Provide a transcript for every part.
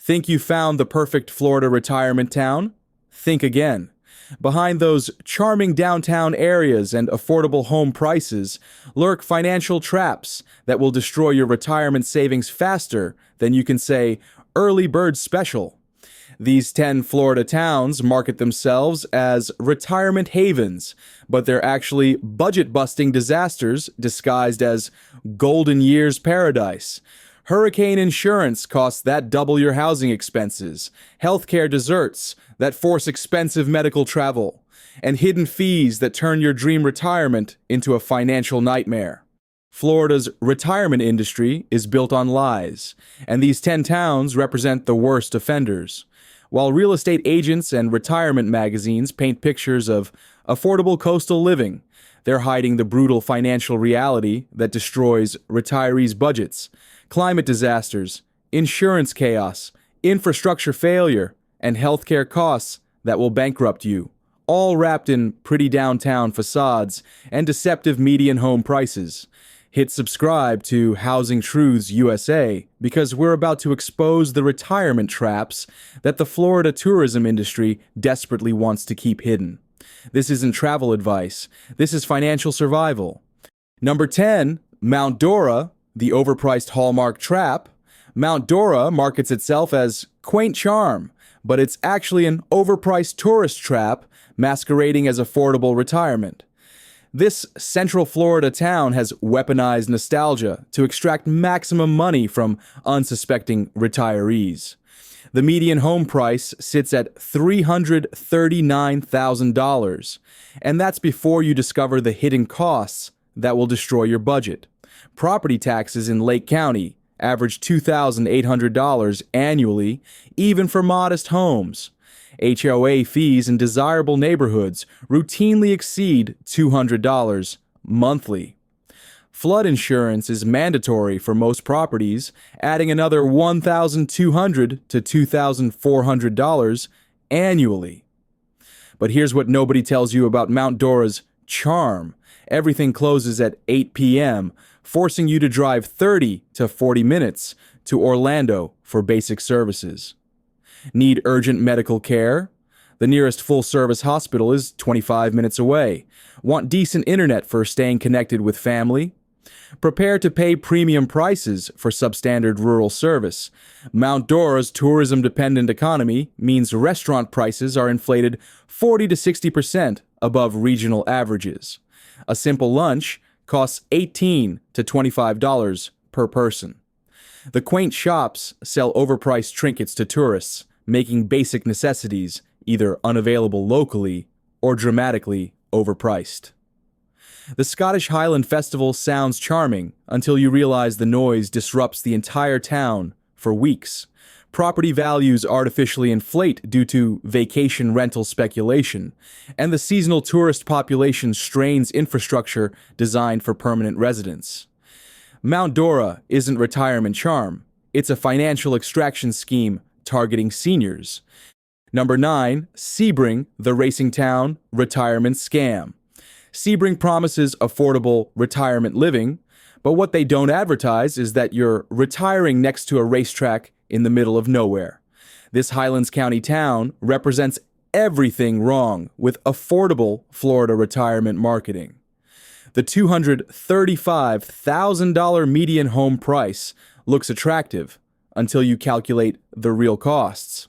Think you found the perfect Florida retirement town? Think again. Behind those charming downtown areas and affordable home prices lurk financial traps that will destroy your retirement savings faster than you can say, early bird special. These 10 Florida towns market themselves as retirement havens, but they're actually budget-busting disasters disguised as golden years paradise. Hurricane insurance costs that double your housing expenses, healthcare deserts that force expensive medical travel, and hidden fees that turn your dream retirement into a financial nightmare. Florida's retirement industry is built on lies, and these 10 towns represent the worst offenders. While real estate agents and retirement magazines paint pictures of affordable coastal living, they're hiding the brutal financial reality that destroys retirees' budgets, climate disasters, insurance chaos, infrastructure failure, and healthcare costs that will bankrupt you, all wrapped in pretty downtown facades and deceptive median home prices. Hit subscribe to Housing Truths USA because we're about to expose the retirement traps that the Florida tourism industry desperately wants to keep hidden. This isn't travel advice. This is financial survival. Number 10, Mount Dora, the overpriced hallmark trap. Mount Dora markets itself as quaint charm, but it's actually an overpriced tourist trap masquerading as affordable retirement. This Central Florida town has weaponized nostalgia to extract maximum money from unsuspecting retirees. The median home price sits at $339,000, and that's before you discover the hidden costs that will destroy your budget. Property taxes in Lake County average $2,800 annually, even for modest homes. HOA fees in desirable neighborhoods routinely exceed $200 monthly. Flood insurance is mandatory for most properties, adding another $1,200 to $2,400 annually. But here's what nobody tells you about Mount Dora's charm. Everything closes at 8 p.m., forcing you to drive 30 to 40 minutes to Orlando for basic services. Need urgent medical care? The nearest full-service hospital is 25 minutes away. Want decent internet for staying connected with family? Prepare to pay premium prices for substandard rural service. Mount Dora's tourism-dependent economy means restaurant prices are inflated 40 to 60% above regional averages. A simple lunch costs $18 to $25 per person. The quaint shops sell overpriced trinkets to tourists, making basic necessities either unavailable locally or dramatically overpriced. The Scottish Highland Festival sounds charming until you realize the noise disrupts the entire town for weeks. Property values artificially inflate due to vacation rental speculation, and the seasonal tourist population strains infrastructure designed for permanent residents. Mount Dora isn't retirement charm. It's a financial extraction scheme targeting seniors. Number 9, Sebring, the racing town retirement scam. Sebring promises affordable retirement living, but what they don't advertise is that you're retiring next to a racetrack in the middle of nowhere. This Highlands County town represents everything wrong with affordable Florida retirement marketing. The $235,000 median home price looks attractive until you calculate the real costs.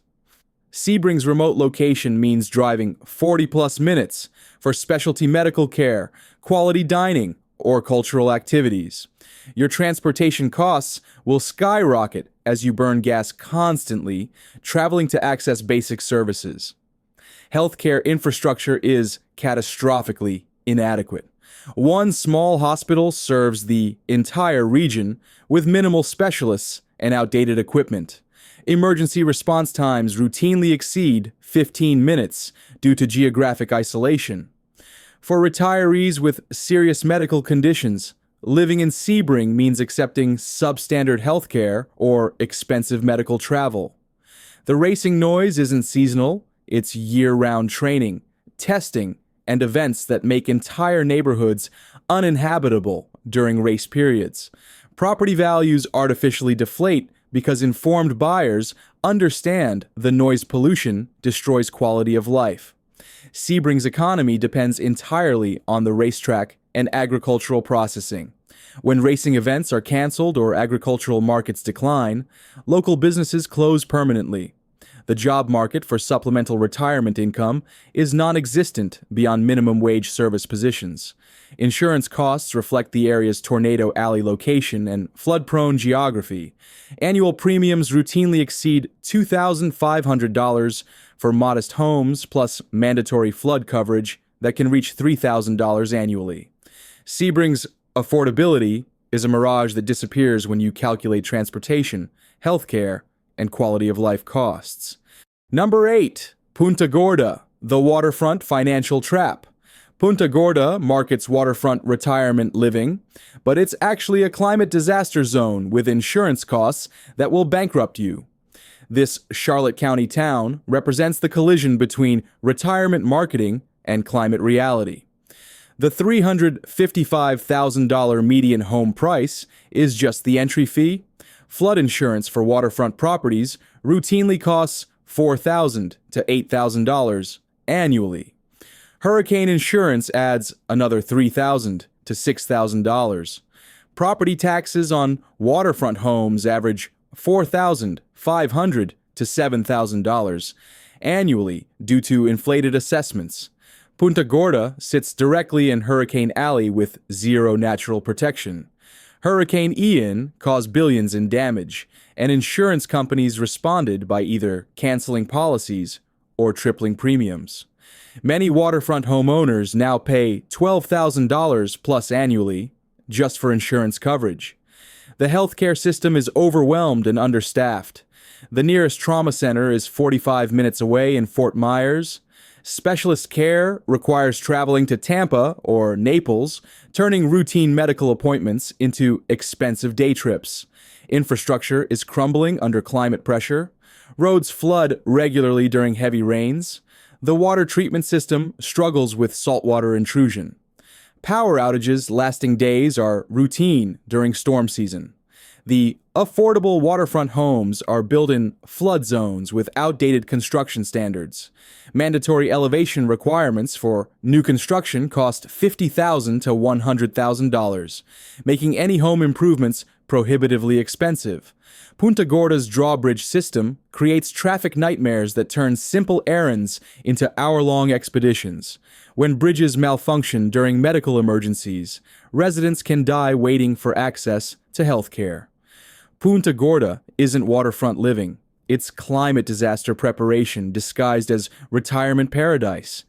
Sebring's remote location means driving 40-plus minutes for specialty medical care, quality dining, or cultural activities. Your transportation costs will skyrocket as you burn gas constantly, traveling to access basic services. Healthcare infrastructure is catastrophically inadequate. One small hospital serves the entire region with minimal specialists and outdated equipment. Emergency response times routinely exceed 15 minutes due to geographic isolation. For retirees with serious medical conditions, living in Sebring means accepting substandard healthcare or expensive medical travel. The racing noise isn't seasonal, it's year-round training, testing, and events that make entire neighborhoods uninhabitable during race periods. Property values artificially deflate because informed buyers Understand the noise pollution destroys quality of life. Sebring's economy depends entirely on the racetrack and agricultural processing. When racing events are canceled or agricultural markets decline, local businesses close permanently. The job market for supplemental retirement income is non-existent beyond minimum wage service positions. Insurance costs reflect the area's tornado alley location and flood-prone geography. Annual premiums routinely exceed $2,500 for modest homes plus mandatory flood coverage that can reach $3,000 annually. Sebring's affordability is a mirage that disappears when you calculate transportation, healthcare, and quality of life costs. Number 8. Punta Gorda, the waterfront financial trap. Punta Gorda markets waterfront retirement living, but it's actually a climate disaster zone with insurance costs that will bankrupt you. This Charlotte County town represents the collision between retirement marketing and climate reality. The $355,000 median home price is just the entry fee. Flood insurance for waterfront properties routinely costs $4,000 to $8,000 annually. Hurricane insurance adds another $3,000 to $6,000. Property taxes on waterfront homes average $4,500 to $7,000 annually due to inflated assessments. Punta Gorda sits directly in Hurricane Alley with zero natural protection. Hurricane Ian caused billions in damage, and insurance companies responded by either canceling policies or tripling premiums. Many waterfront homeowners now pay $12,000 plus annually just for insurance coverage. The healthcare system is overwhelmed and understaffed. The nearest trauma center is 45 minutes away in Fort Myers. Specialist care requires traveling to Tampa or Naples, turning routine medical appointments into expensive day trips. Infrastructure is crumbling under climate pressure. Roads flood regularly during heavy rains. The water treatment system struggles with saltwater intrusion. Power outages lasting days are routine during storm season. The affordable waterfront homes are built in flood zones with outdated construction standards. Mandatory elevation requirements for new construction cost $50,000 to $100,000, making any home improvements prohibitively expensive. Punta Gorda's drawbridge system creates traffic nightmares that turn simple errands into hour-long expeditions. When bridges malfunction during medical emergencies, residents can die waiting for access to health care. Punta Gorda isn't waterfront living. It's climate disaster preparation disguised as retirement paradise.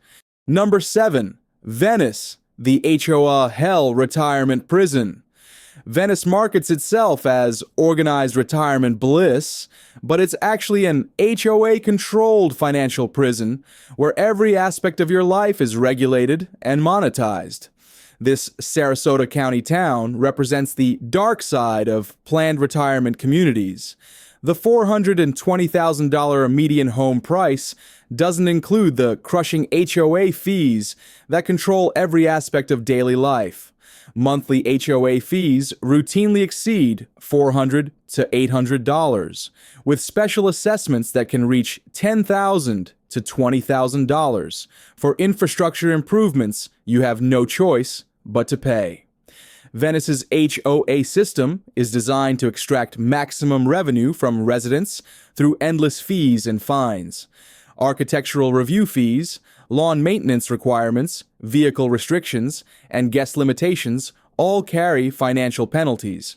Number 7. Venice, the HOA hell retirement prison. Venice markets itself as organized retirement bliss, but it's actually an HOA-controlled financial prison where every aspect of your life is regulated and monetized. This Sarasota County town represents the dark side of planned retirement communities. The $420,000 median home price doesn't include the crushing HOA fees that control every aspect of daily life. Monthly HOA fees routinely exceed $400 to $800, with special assessments that can reach $10,000 to $20,000. For infrastructure improvements, you have no choice but to pay. Venice's HOA system is designed to extract maximum revenue from residents through endless fees and fines. Architectural review fees, lawn maintenance requirements, vehicle restrictions, and guest limitations all carry financial penalties.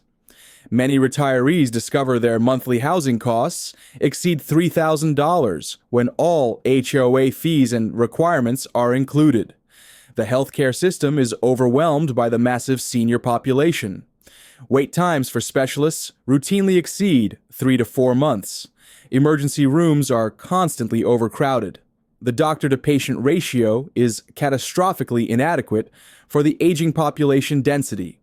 Many retirees discover their monthly housing costs exceed $3,000 when all HOA fees and requirements are included. The healthcare system is overwhelmed by the massive senior population. Wait times for specialists routinely exceed 3 to 4 months. Emergency rooms are constantly overcrowded. The doctor-to-patient ratio is catastrophically inadequate for the aging population density.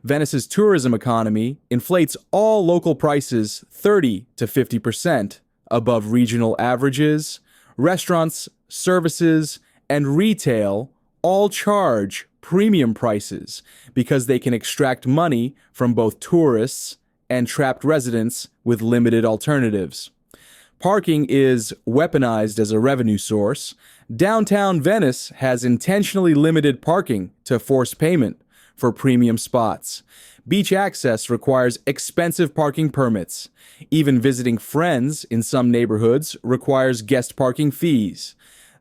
Venice's tourism economy inflates all local prices 30 to 50% above regional averages. Restaurants, services, and retail all charge premium prices because they can extract money from both tourists and trapped residents with limited alternatives. Parking is weaponized as a revenue source. Downtown Venice has intentionally limited parking to force payment for premium spots. Beach access requires expensive parking permits. Even visiting friends in some neighborhoods requires guest parking fees.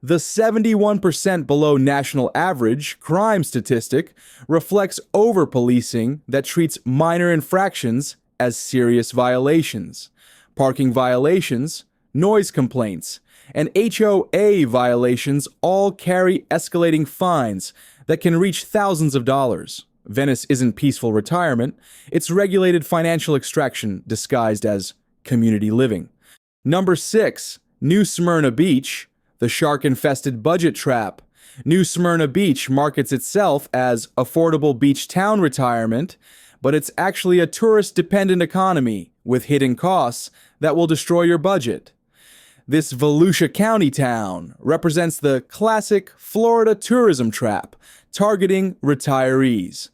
The 71% below national average crime statistic reflects over-policing that treats minor infractions as serious violations. Parking violations, noise complaints, and HOA violations all carry escalating fines that can reach thousands of dollars. Venice isn't peaceful retirement, it's regulated financial extraction disguised as community living. Number 6, New Smyrna Beach, the shark-infested budget trap. New Smyrna Beach markets itself as affordable beach town retirement, but it's actually a tourist-dependent economy with hidden costs that will destroy your budget. This Volusia County town represents the classic Florida tourism trap, targeting retirees.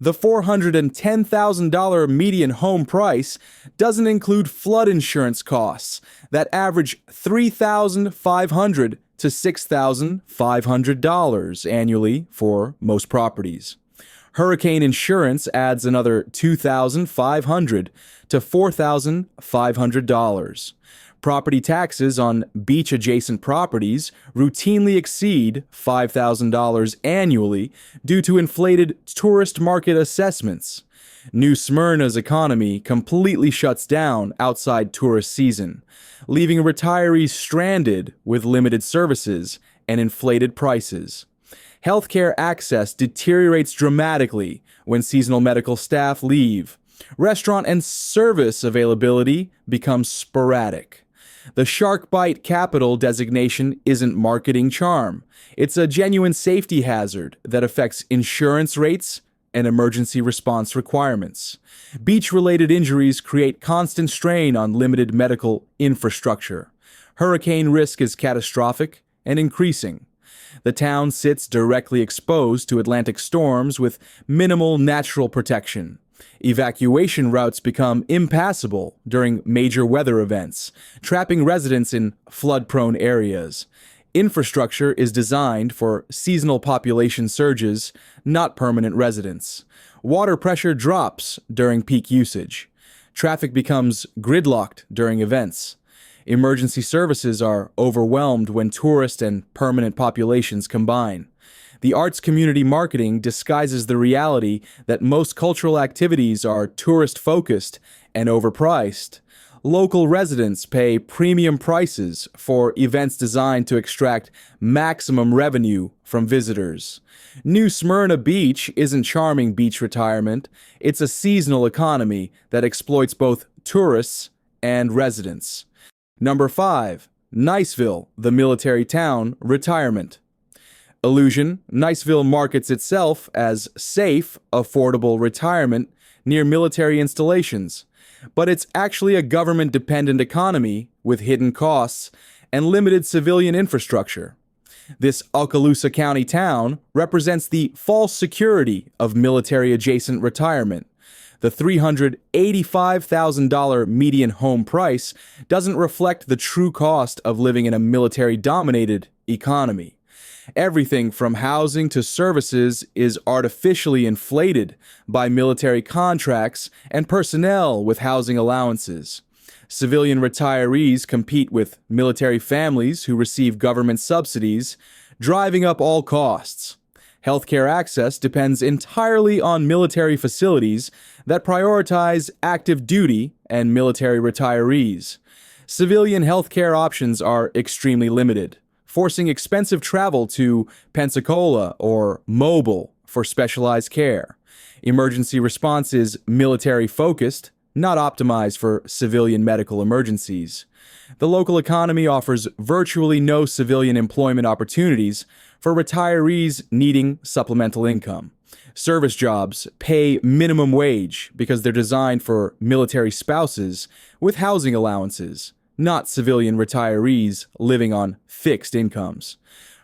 The $410,000 median home price doesn't include flood insurance costs that average $3,500 to $6,500 annually for most properties. Hurricane insurance adds another $2,500 to $4,500. Property taxes on beach-adjacent properties routinely exceed $5,000 annually due to inflated tourist market assessments. New Smyrna's economy completely shuts down outside tourist season, leaving retirees stranded with limited services and inflated prices. Healthcare access deteriorates dramatically when seasonal medical staff leave. Restaurant and service availability becomes sporadic. The shark bite capital designation isn't marketing charm. It's a genuine safety hazard that affects insurance rates and emergency response requirements. Beach-related injuries create constant strain on limited medical infrastructure. Hurricane risk is catastrophic and increasing. The town sits directly exposed to Atlantic storms with minimal natural protection. Evacuation routes become impassable during major weather events, trapping residents in flood-prone areas. Infrastructure is designed for seasonal population surges, not permanent residents. Water pressure drops during peak usage. Traffic becomes gridlocked during events. Emergency services are overwhelmed when tourist and permanent populations combine. The arts community marketing disguises the reality that most cultural activities are tourist-focused and overpriced. Local residents pay premium prices for events designed to extract maximum revenue from visitors. New Smyrna Beach isn't charming beach retirement. It's a seasonal economy that exploits both tourists and residents. Number 5, Niceville, the military town retirement. Illusion, Niceville markets itself as safe, affordable retirement near military installations, but it's actually a government-dependent economy with hidden costs and limited civilian infrastructure. This Okaloosa County town represents the false security of military-adjacent retirement. The $385,000 median home price doesn't reflect the true cost of living in a military-dominated economy. Everything from housing to services is artificially inflated by military contracts and personnel with housing allowances. Civilian retirees compete with military families who receive government subsidies, driving up all costs. Healthcare access depends entirely on military facilities that prioritize active duty and military retirees. Civilian healthcare options are extremely limited, forcing expensive travel to Pensacola or Mobile for specialized care. Emergency response is military-focused, not optimized for civilian medical emergencies. The local economy offers virtually no civilian employment opportunities for retirees needing supplemental income. Service jobs pay minimum wage because they're designed for military spouses with housing allowances, not civilian retirees living on fixed incomes.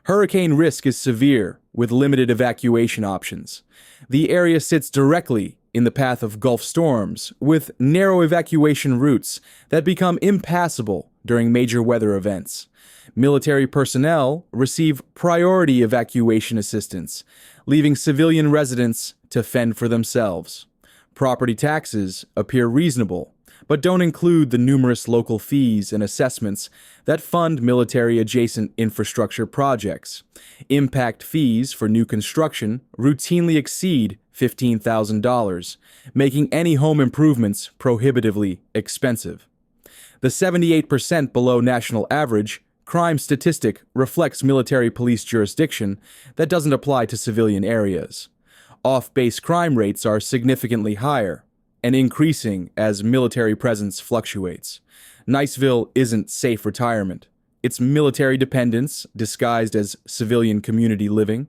Hurricane risk is severe with limited evacuation options. The area sits directly in the path of Gulf storms, with narrow evacuation routes that become impassable during major weather events. Military personnel receive priority evacuation assistance, leaving civilian residents to fend for themselves. Property taxes appear reasonable, but don't include the numerous local fees and assessments that fund military-adjacent infrastructure projects. Impact fees for new construction routinely exceed $15,000, making any home improvements prohibitively expensive. The 78% below national average crime statistic reflects military police jurisdiction that doesn't apply to civilian areas. Off-base crime rates are significantly higher and increasing as military presence fluctuates. Niceville isn't safe retirement. It's military dependence disguised as civilian community living.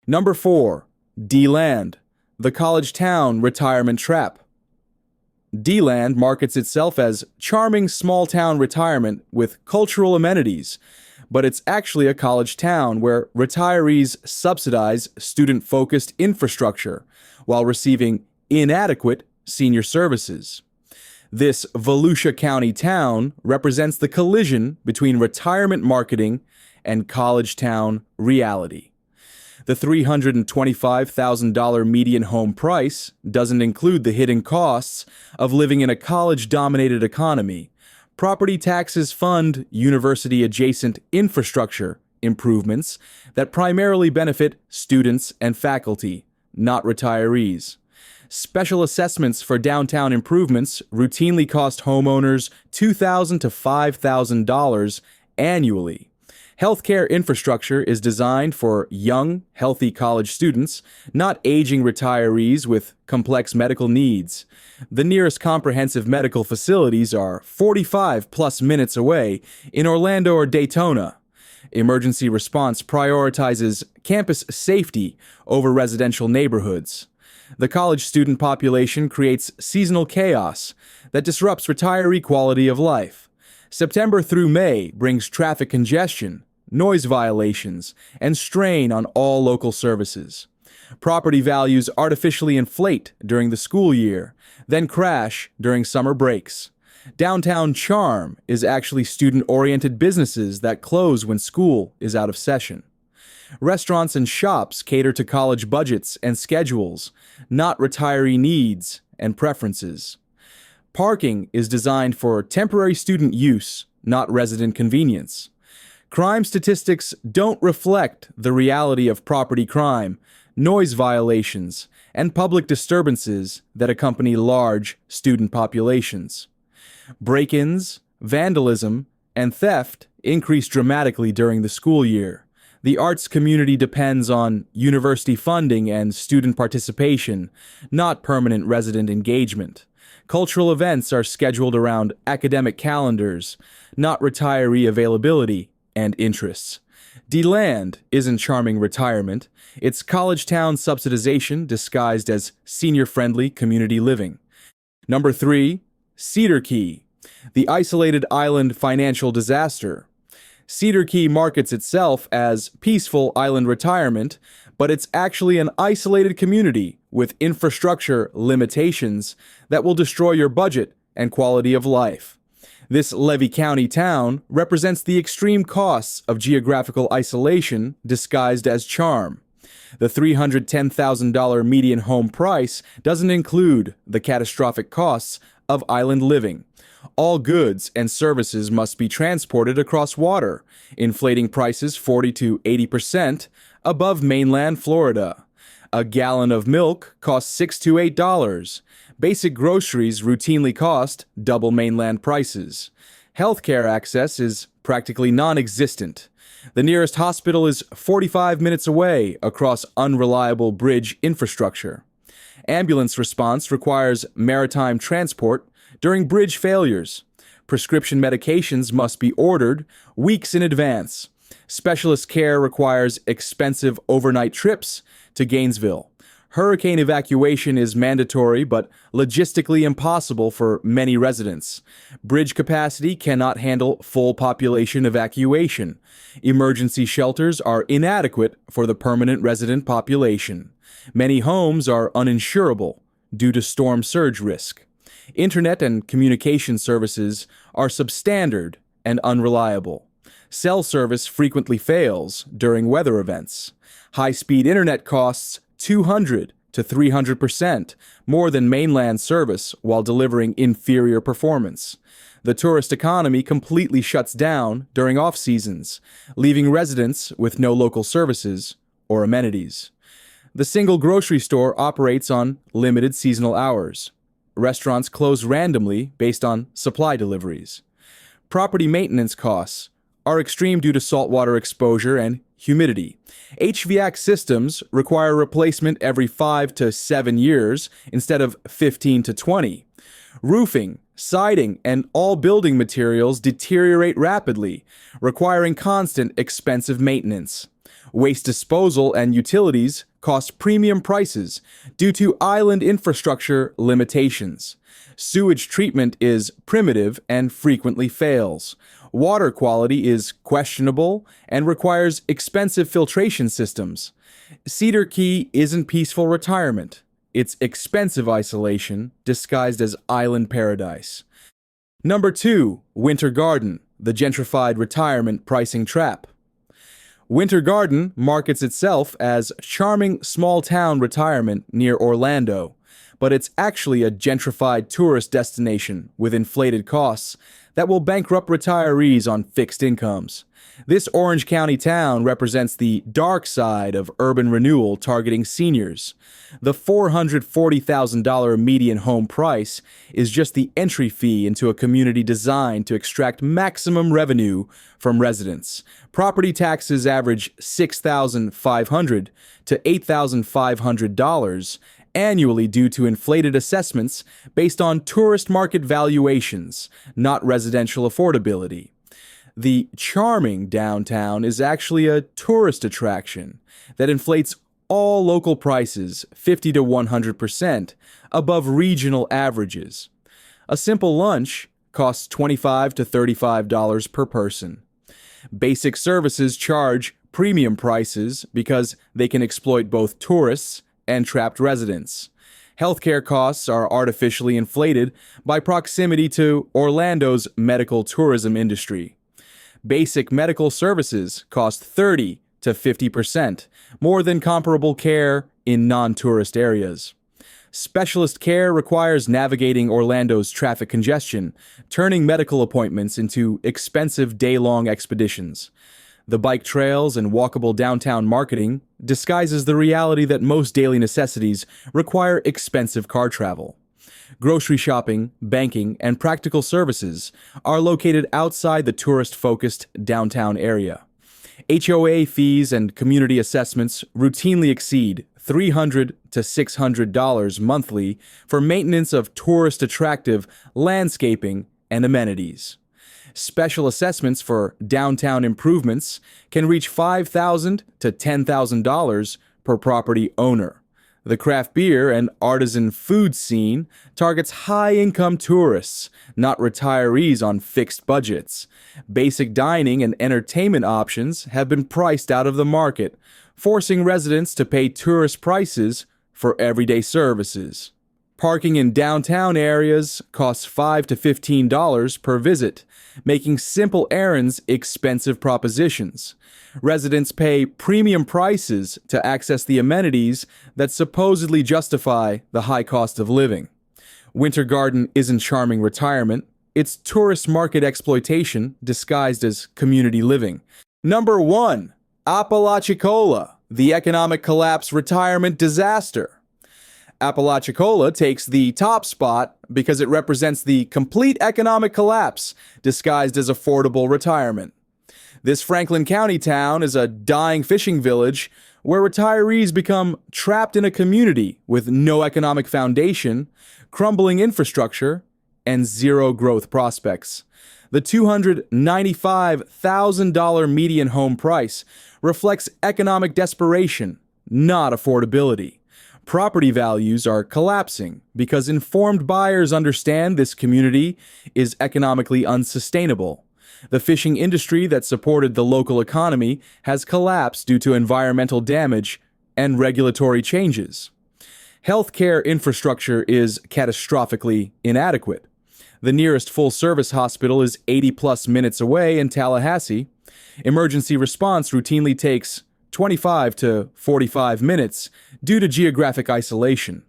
Number 4, D-Land, the college town retirement trap. D-Land markets itself as charming small-town retirement with cultural amenities, but it's actually a college town where retirees subsidize student-focused infrastructure while receiving inadequate senior services. This Volusia County town represents the collision between retirement marketing and college town reality. The $325,000 median home price doesn't include the hidden costs of living in a college-dominated economy. Property taxes fund university-adjacent infrastructure improvements that primarily benefit students and faculty, not retirees. Special assessments for downtown improvements routinely cost homeowners $2,000 to $5,000 annually. Healthcare infrastructure is designed for young, healthy college students, not aging retirees with complex medical needs. The nearest comprehensive medical facilities are 45-plus minutes away in Orlando or Daytona. Emergency response prioritizes campus safety over residential neighborhoods. The college student population creates seasonal chaos that disrupts retiree quality of life. September through May brings traffic congestion, noise violations, and strain on all local services. Property values artificially inflate during the school year, then crash during summer breaks. Downtown charm is actually student-oriented businesses that close when school is out of session. Restaurants and shops cater to college budgets and schedules, not retiree needs and preferences. Parking is designed for temporary student use, not resident convenience. Crime statistics don't reflect the reality of property crime, noise violations, and public disturbances that accompany large student populations. Break-ins, vandalism, and theft increase dramatically during the school year. The arts community depends on university funding and student participation, not permanent resident engagement. Cultural events are scheduled around academic calendars, not retiree availability and interests. D-Land isn't charming retirement. It's college town subsidization disguised as senior-friendly community living. Number 3, Cedar Key, the isolated island financial disaster. Cedar Key markets itself as peaceful island retirement, but it's actually an isolated community with infrastructure limitations that will destroy your budget and quality of life. This Levy County town represents the extreme costs of geographical isolation disguised as charm. The $310,000 median home price doesn't include the catastrophic costs of island living. All goods and services must be transported across water, inflating prices 40 to 80% above mainland Florida. A gallon of milk costs $6 to $8. Basic groceries routinely cost double mainland prices. Healthcare access is practically non-existent. The nearest hospital is 45 minutes away across unreliable bridge infrastructure. Ambulance response requires maritime transport during bridge failures. Prescription medications must be ordered weeks in advance. Specialist care requires expensive overnight trips to Gainesville. Hurricane evacuation is mandatory but logistically impossible for many residents. Bridge capacity cannot handle full population evacuation. Emergency shelters are inadequate for the permanent resident population. Many homes are uninsurable, due to storm surge risk. Internet and communication services are substandard and unreliable. Cell service frequently fails during weather events. High-speed internet costs 200 to 300% more than mainland service while delivering inferior performance. The tourist economy completely shuts down during off-seasons, leaving residents with no local services or amenities. The single grocery store operates on limited seasonal hours. Restaurants close randomly based on supply deliveries. Property maintenance costs are extreme due to saltwater exposure and humidity. HVAC systems require replacement every 5 to 7 years instead of 15 to 20. Roofing, siding, and all building materials deteriorate rapidly, requiring constant expensive maintenance. Waste disposal and utilities cost premium prices due to island infrastructure limitations. Sewage treatment is primitive and frequently fails. Water quality is questionable and requires expensive filtration systems. Cedar Key isn't peaceful retirement. It's expensive isolation disguised as island paradise. Number 2, Winter Garden, the gentrified retirement pricing trap. Winter Garden markets itself as charming small-town retirement near Orlando, but it's actually a gentrified tourist destination with inflated costs that will bankrupt retirees on fixed incomes. This Orange County town represents the dark side of urban renewal targeting seniors. The $440,000 median home price is just the entry fee into a community designed to extract maximum revenue from residents. Property taxes average $6,500 to $8,500 annually due to inflated assessments based on tourist market valuations, not residential affordability. The charming downtown is actually a tourist attraction that inflates all local prices 50 to 100% above regional averages. A simple lunch costs $25 to $35 per person. Basic services charge premium prices because they can exploit both tourists and trapped residents. Healthcare costs are artificially inflated by proximity to Orlando's medical tourism industry. Basic medical services cost 30 to 50% more than comparable care in non-tourist areas. Specialist care requires navigating Orlando's traffic congestion, turning medical appointments into expensive day-long expeditions. The bike trails and walkable downtown marketing disguises the reality that most daily necessities require expensive car travel. Grocery shopping, banking, and practical services are located outside the tourist-focused downtown area. HOA fees and community assessments routinely exceed $300 to $600 monthly for maintenance of tourist-attractive landscaping and amenities. Special assessments for downtown improvements can reach $5,000 to $10,000 per property owner. The craft beer and artisan food scene targets high-income tourists, not retirees on fixed budgets. Basic dining and entertainment options have been priced out of the market, forcing residents to pay tourist prices for everyday services. Parking in downtown areas costs $5 to $15 per visit, making simple errands expensive propositions. Residents pay premium prices to access the amenities that supposedly justify the high cost of living. Winter Garden isn't charming retirement, it's tourist market exploitation disguised as community living. Number 1, Apalachicola, the economic collapse retirement disaster. Apalachicola takes the top spot because it represents the complete economic collapse disguised as affordable retirement. This Franklin County town is a dying fishing village where retirees become trapped in a community with no economic foundation, crumbling infrastructure, and zero growth prospects. The $295,000 median home price reflects economic desperation, not affordability. Property values are collapsing because informed buyers understand this community is economically unsustainable. The fishing industry that supported the local economy has collapsed due to environmental damage and regulatory changes. Healthcare infrastructure is catastrophically inadequate. The nearest full-service hospital is 80-plus minutes away in Tallahassee. Emergency response routinely takes 25 to 45 minutes due to geographic isolation.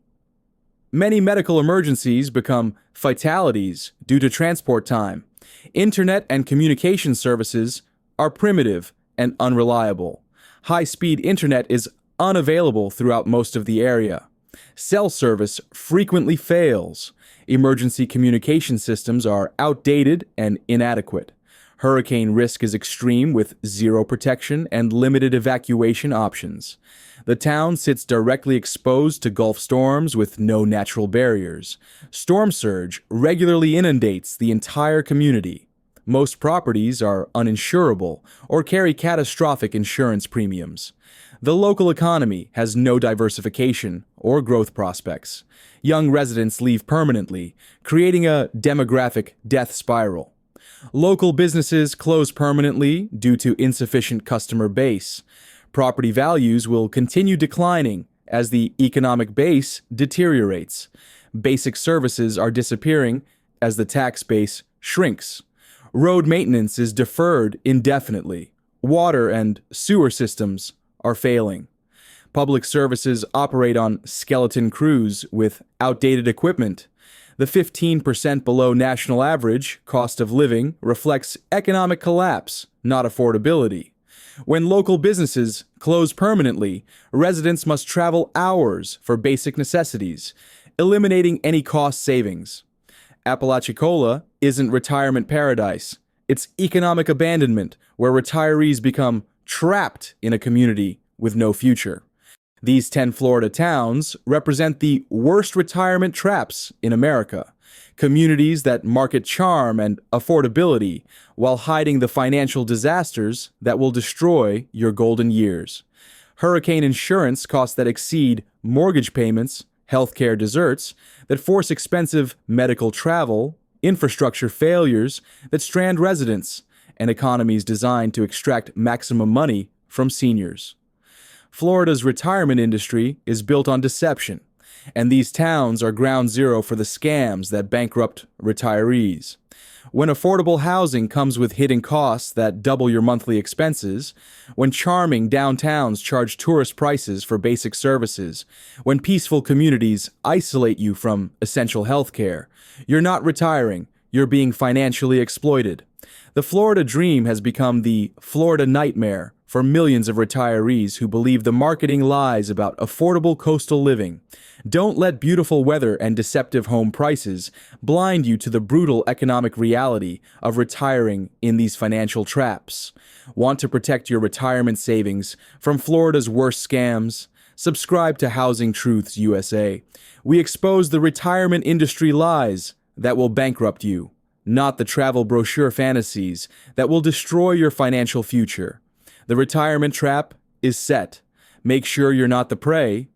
Many medical emergencies become fatalities due to transport time. Internet and communication services are primitive and unreliable. High-speed internet is unavailable throughout most of the area. Cell service frequently fails. Emergency communication systems are outdated and inadequate. Hurricane risk is extreme with zero protection and limited evacuation options. The town sits directly exposed to Gulf storms with no natural barriers. Storm surge regularly inundates the entire community. Most properties are uninsurable or carry catastrophic insurance premiums. The local economy has no diversification or growth prospects. Young residents leave permanently, creating a demographic death spiral. Local businesses close permanently due to insufficient customer base. Property values will continue declining as the economic base deteriorates. Basic services are disappearing as the tax base shrinks. Road maintenance is deferred indefinitely. Water and sewer systems are failing. Public services operate on skeleton crews with outdated equipment. The 15% below national average cost of living reflects economic collapse, not affordability. When local businesses close permanently, residents must travel hours for basic necessities, eliminating any cost savings. Apalachicola isn't retirement paradise. It's economic abandonment, where retirees become trapped in a community with no future. These 10 Florida towns represent the worst retirement traps in America, communities that market charm and affordability while hiding the financial disasters that will destroy your golden years. Hurricane insurance costs that exceed mortgage payments, healthcare deserts that force expensive medical travel, infrastructure failures that strand residents, and economies designed to extract maximum money from seniors. Florida's retirement industry is built on deception, and these towns are ground zero for the scams that bankrupt retirees. When affordable housing comes with hidden costs that double your monthly expenses, when charming downtowns charge tourist prices for basic services, when peaceful communities isolate you from essential health care, you're not retiring, you're being financially exploited. The Florida dream has become the Florida nightmare for millions of retirees who believe the marketing lies about affordable coastal living. Don't let beautiful weather and deceptive home prices blind you to the brutal economic reality of retiring in these financial traps. Want to protect your retirement savings from Florida's worst scams? Subscribe to Housing Truths USA. We expose the retirement industry lies that will bankrupt you, not the travel brochure fantasies that will destroy your financial future. The retirement trap is set. Make sure you're not the prey.